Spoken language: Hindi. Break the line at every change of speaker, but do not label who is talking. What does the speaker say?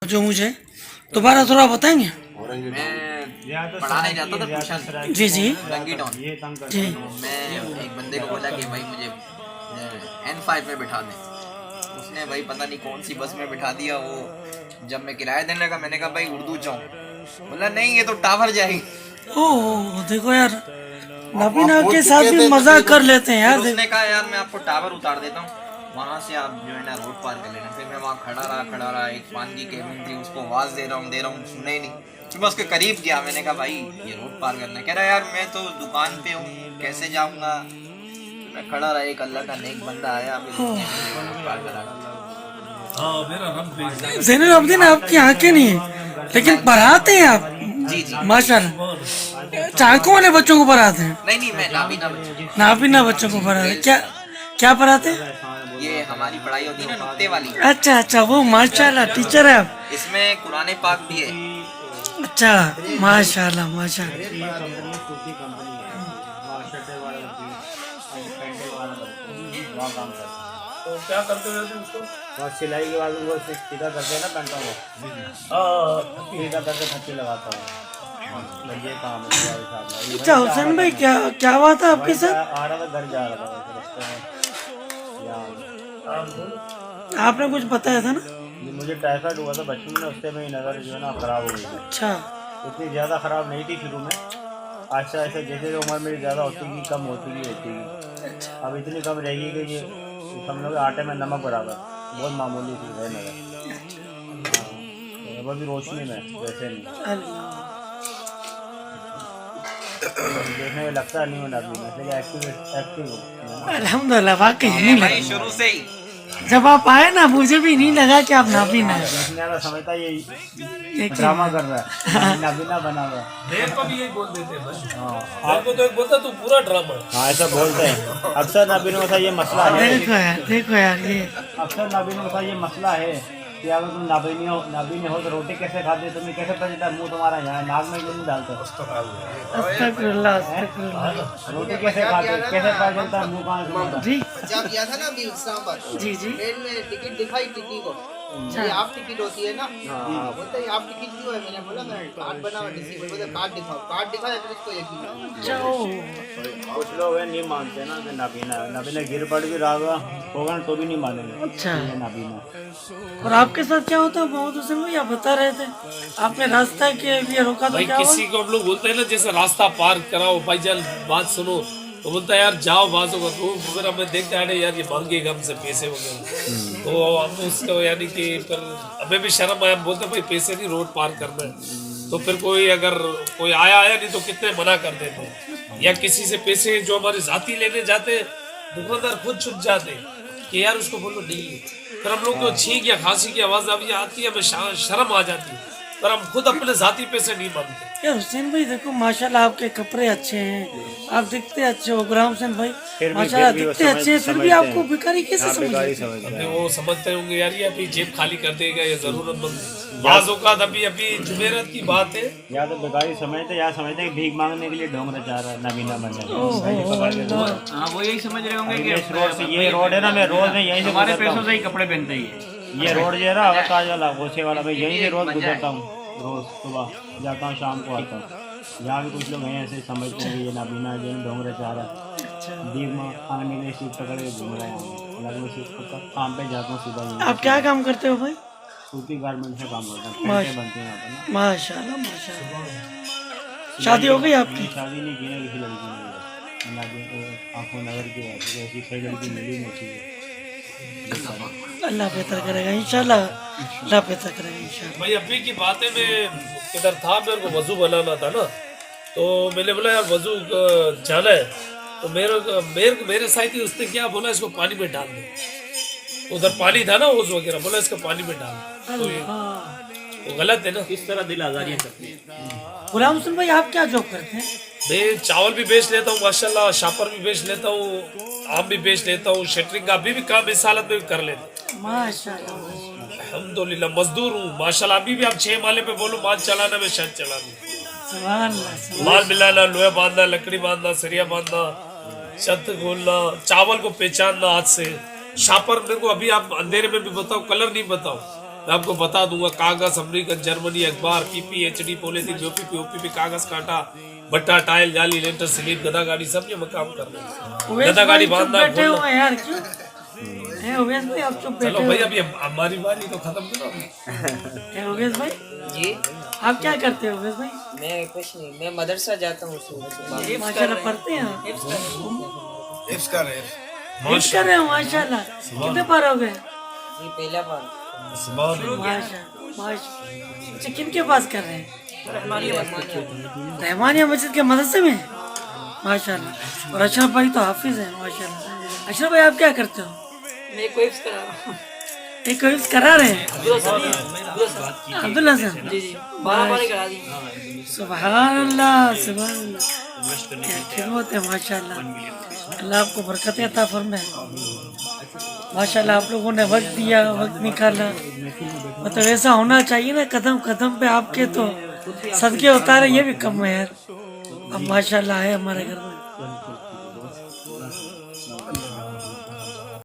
जो मुझे दोबारा थोड़ा बताएंगे।
मैं पढ़ाने जाता था ट्यूशन।
जी जी
रंगी टाउन।
जी।
मैं एक बंदे को बोला कि भाई मुझे N5 में बिठा दे। उसने भाई पता नहीं कौन सी बस में बिठा दिया। वो जब मैं किराया देने लगा मैंने कहा भाई उर्दू चाहूँ, बोला नहीं ये तो टावर जाएगी।
ओह देखो यार, नबीना के साथ भी मजाक कर लेते हैं यार।
उसने कहा यार मैं आपको टावर उतार देता हूँ, वहाँ से आप जो है ना रोड पार कर लेना। फिर मैं वहाँ खड़ा रहा। एक पान की केबिन थी, उसको आवाज़ दे रहा हूँ, सुने ही नहीं। फिर मैं उसके करीब गया, मैंने कहा भाई ये रोड पार करना है। कह रहा यार मैं तो दुकान पे हूँ, कैसे जाऊँगा। मैं खड़ा रहा, एक अल्लाह का नेक बंदा आया, फिर उसने रोड पार करा।
ज़ैनुल आबिदीन आपकी आंखें नहीं है लेकिन पढ़ाते हैं आप।
जी जी
माशाल्लाह। आंखों वाले बच्चों को पढ़ाते हैं?
नहीं मैं नाबीना बच्चे।
नाबीना बच्चों को पढ़ाते हैं। क्या क्या पढ़ाते हैं?
ये हमारी पढ़ाई होती है ना नुक्ते वाली।
अच्छा वो माशाल्लाह टीचर है आप।
इसमें कुरान पाक भी है।
अच्छा माशाल्लाह माशाल्लाह।
तो क्या करते रहते उसको?
और सिलाई के बाद वो सीधा करते हैं ना पैंटों को, सीधा करके थप्पी लगाता हूँ। ये काम है।
अच्छा हुसैन भाई, क्या क्या हुआ था आपके साथ?
आ रहा था, घर जा रहा था रास्ते में यहाँ।
आपने कुछ बताया था ना?
मुझे टाइफाइड हुआ था बचपन में, उससे मेरी नज़र जो है ना ख़राब हो गई थी।
अच्छा।
इतनी ज़्यादा ख़राब नहीं थी शुरू में, आहिस्ता आहिस्ता जैसे उम्र मेरी ज़्यादा होती गई, कम होती गई। अब इतनी कम रहेगी कि ये समझ लो आटे में नमक बराबर, बहुत मामूली चीज़ है नज़र। हाँ, वो भी रोशनी में वैसे नहीं। देखने में लगता नहीं होना भी, लेकिन एक्टिव हूँ
अल्हम्दुलिल्लाह। वाकई नहीं
भाई
लगा,
शुरू से ही
जब आप आए ना मुझे भी नहीं लगा कि आप नाबीना है।
देखने वाला समझता ये ड्रामा कर रहा है, नाबीना बना हुआ है।
देर को भी यही बोल देते हैं बस।
हाँ
आपको तो एक बोलता तू पूरा ड्रामा।
हाँ ऐसा बोलते हैं अक्सर नाबीनों का ये मसला है।
देखो यार ये
अक्सर नाबीनों का ये मसला है कि अगर तुम नाबीनी हो तो रोटी कैसे खाते, तुम्हें कैसे पता चलता मुँह तुम्हारा यहाँ नाक में क्यों नहीं डालते?
अस्तगफिरुल्लाह अस्तगफिरुल्लाह।
रोटी कैसे खाते, कैसे पता चलता मुँह कहाँ से निकलता?
जी
जब गया था ना अभी इस्लामाबाद,
जी जी।
ट्रेन में टिकट दिखाई टिकी को, ये आप टिकट होती है ना, बोलते हैं आप टिकट क्यों है? मैंने बोला मैं कार्ड बना हुआ डिसी, बोलते कार्ड दिखाओ, कार्ड दिखाया फिर उसको यकीन।
कुछ लोग है नहीं मानते ना कि नाबीना गिर पड़ भी रहा होगा तो भी नहीं मानेंगे।
अच्छा।
ये नाबीना।
और आपके साथ क्या होता है बहुत हुसैन भाई? आप बता रहे थे आपने रास्ता के लिए रोका तो
भाई
क्या हुआ?
किसी को हम लोग बोलते हैं ना जैसे रास्ता पार कराओ भाई, चल बात सुनो, तो बोलता है यार जाओ बात होगा। तो फिर हमें देखते हैं यार ये मांगेगा हमसे पैसे वगैरह, तो हम उसको यानी कि फिर हमें भी शर्म आया, हम बोलते भाई पैसे नहीं, रोड पार करना है। तो फिर अगर कोई आया नहीं तो कितने मना कर देते हैं। या किसी से पैसे जो हमारे जाती लेने जाते हैं, दुकानदार खुद छुप जाते कि यार उसको बोलो नहीं। फिर हम लोग को छींक या खांसी की आवाज़ अभी आती है, हमें शर्म आ जाती है, पर हम खुद अपने जाती पैसे नहीं मांगते।
यार हुसैन भाई देखो माशाल्लाह आपके कपड़े अच्छे हैं, आप दिखते अच्छे हो। गुलाम हुसैन भाई माशाल्लाह दिखते अच्छे हैं, फिर भी आपको भिखारी कैसे समझते हैं?
अभी वो समझते होंगे यार ये अभी जेब खाली कर देगा, ये जरूरतमंद बाज़ औक़ात अभी जुमेरत की बात है।
या तो बेकारी समझते या समझते हैं भीख मांगने के लिए ढोंग रचा रहा है नाबीना बनने।
हाँ वो यही समझ रहे होंगे कि
इस रोड से, ये रोड है ना, मैं रोज में यहीं से
हमारे
गुजरता
पैसों
हूँ।
से ही कपड़े पहनते ही।
ये रोड जो है ना अवताज वाला गोसे वाला, मैं यहीं से रोज गुजरता हूँ। रोज सुबह जाता हूँ, शाम को आता हूँ। यहाँ भी कुछ लोग हैं ऐसे समझते हैं कि ये नाबीना जो ढोंग रचा रहा है, दीप में आने के लिए सीट पकड़ के घूम रहा है। अलग में सीट पकड़ काम पे जाता हूँ सीधा।
आप क्या काम करते हो भाई?
सूती गारमेंट से काम करता हूँ, पैंटें बनते हैं यहाँ पर ना।
माशाल्लाह माशाल्लाह। शादी हो गई आपकी?
शादी नहीं की ना किसी लड़की ने, आंखों नजर की बात है, ऐसी सही लड़की मिली नहीं चाहिए।
अल्लाह बेहतर करेगा इंशाल्लाह, अल्लाह बेहतर करेगा इंशाल्लाह।
भाई अभी की बातें में किधर था, मेरे को वजू बनाना था ना, तो मैंने बोला यार वजू जाना है, तो मेरे साथ ही उसने क्या बोला, इसको पानी में डाल दे। उधर पानी था ना ओस वगैरह, बोला इसको पानी में डाल। तो ये वो गलत है ना।
किस तरह दिल आजारियाँ करती है।
गुलाम हुसैन भाई आप क्या जॉब करते हैं?
मैं चावल भी बेच लेता हूँ माशाल्लाह, शापर भी बेच लेता हूँ, आम भी बेच लेता हूँ, शटरिंग का अभी भी काम इस हालत में भी कर लेता हूँ
माशाल्लाह।
अल्हम्दुलिल्लाह। मजदूर हूँ माशाल्लाह। अभी भी आप 6 माले पे बोलो माल चलाना, मैं शायद चला लूँ। माल मिलाना, लोहे बांधना, लकड़ी बांधना, सरिया बांधना, छत खोलना, चावल को पहचानना हाथ से। शापर मेरे को अभी आप अंधेरे में भी बताओ, कलर नहीं बताओ, मैं आपको बता दूंगा, कागज, अमेरिकन, जर्मनी, अखबार, PP, HD, polythene, OPP, OPP, कागज काटा, भट्टा, टाइल, जाली, लेंटर, सीमेंट, गदा गाड़ी, सब ये मैं काम कर रहा हूँ।
उवैस
गदा गाड़ी
भाई चुप
बांधना,
बैठे
खोलना।
हुए हैं यार, क्यों हैं उवैस भाई आप चुप
चलो
बैठे
भाई
हुए
अब ये हमारी बारी तो खत्म करो।
हैं उवैस भाई?
जी
आप क्या करते हो उवैस भाई?
मैं कुछ नहीं, मैं मदरसा जाता हूँ सुबह।
माशाल्लाह पढ़ते हैं आप?
हिफ्स कर रहे
हिफ्स कर रहे हो माशाल्लाह। कितने पार हो गए?
ये पहला बार
माशाल्लाह। अच्छा किनके पास कर रहे हैं? रहमानिया मस्जिद के मदरसे में? माशाल्लाह। और अशरफ भाई तो हाफिज है माशाल्लाह। अशरफ भाई आप क्या करते हो?
मैं कोई करा रहा हूँ।
एक कोई करा रहे हैं? अब्दुल हसन
जी 12 करा दी।
सुभान अल्लाह, सुभान अल्लाह, क्या खिदमत है माशाल्लाह। अल्लाह आपको बरकत अता फरमाए। माशाल्लाह आप लोगों ने वक्त दिया, वक्त निकाला, मतलब ऐसा होना चाहिए ना, कदम कदम पे आपके तो सदके उतारे, ये भी कम है यार। अब माशाल्लाह है हमारे घर में।